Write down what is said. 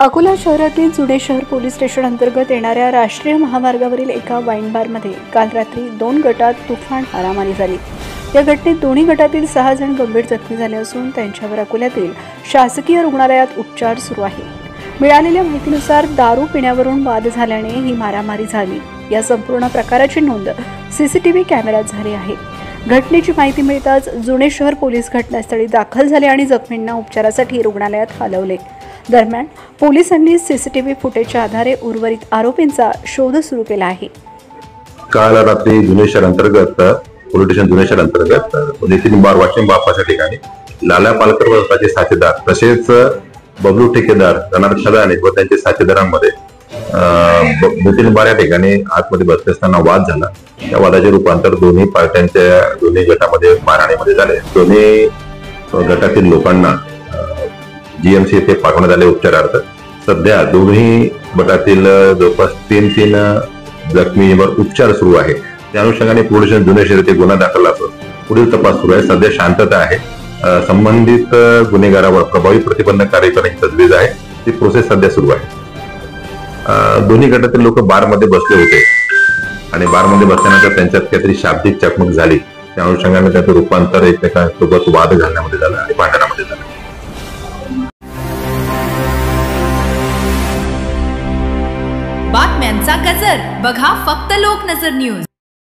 अकोला शहरातील जुने शहर पोलीस स्टेशन अंतर्गत येणाऱ्या राष्ट्रीय महामार्गावरील एका वाईन बारमध्ये काल रात्री 2 गटात तुफान मारामारी झाली। या घटनेत दोन्ही गटातील 6 जण गंभीर जखमी झाले असून त्यांच्यावर अकोल्यातील शासकीय रुग्णालयात उपचार सुरू आहेत। मिळालेल्या माहितीनुसार दारू पिण्यावरून वाद झाल्याने ही मारामारी झाली। या संपूर्ण प्रकाराची नोंद सीसीटीव्ही कॅमेऱ्यात झाली आहे। घटनेची माहिती मिळताच जुने शहर पोलीस घटनास्थळी दाखल झाले आणि जखमींना उपचारासाठी रुग्णालयात हलवले। दरम्यान पोलिसांनी सीसीटीव्ही फुटेजच्या आधारे उर्वरित आरोपींचा शोध सुरू केला आहे। काल रात्री जुने शहर अंतर्गत पोलीस स्टेशन जुने शहर अंतर्गत नितीन बार वाशिम बापाच्या ठिकाणी लाला पालकर व त्याचे साथीदार तसेच बबलू ठेकेदार रणार खदाने व त्यांच्या साथीदारांमध्ये नितीन बार या ठिकाणी आतमध्ये बसले असताना वाद झाला। या वादाचे रूपांतर दोन्ही पार्ट्यांच्या दोन्ही गटामध्ये मारहाणीमध्ये झाले। दोन्ही गटातील लोकांना जीएमसी येथे पाठवण्यात आले उपचारार्थ। सध्या दोन्ही गटातील जवळपास 3 जखमींवर उपचार सुरू आहे। त्या अनुषंगाने पोलीस स्टेशन जुने शहर येथे गुन्हा दाखल असून पुढील तपास सुरू आहे। सध्या शांतता आहे। संबंधित गुन्हेगारावर प्रभावी प्रतिबंधक कार्य करण्याची तजवीज आहे। ती प्रोसेस सध्या सुरू आहे। दोन्ही गटातील लोक बारमध्ये बसले होते आणि बारमध्ये बसल्यानंतर त्यांच्यात काहीतरी शाब्दिक चकमक झाली। त्या अनुषंगाने त्याचं रूपांतर एकमेकांसोबत वाद घालण्यामध्ये झालं आणि भांडणामध्ये झालं। बातम्यांचा गजर बघा फक्त लोकनजर न्यूज।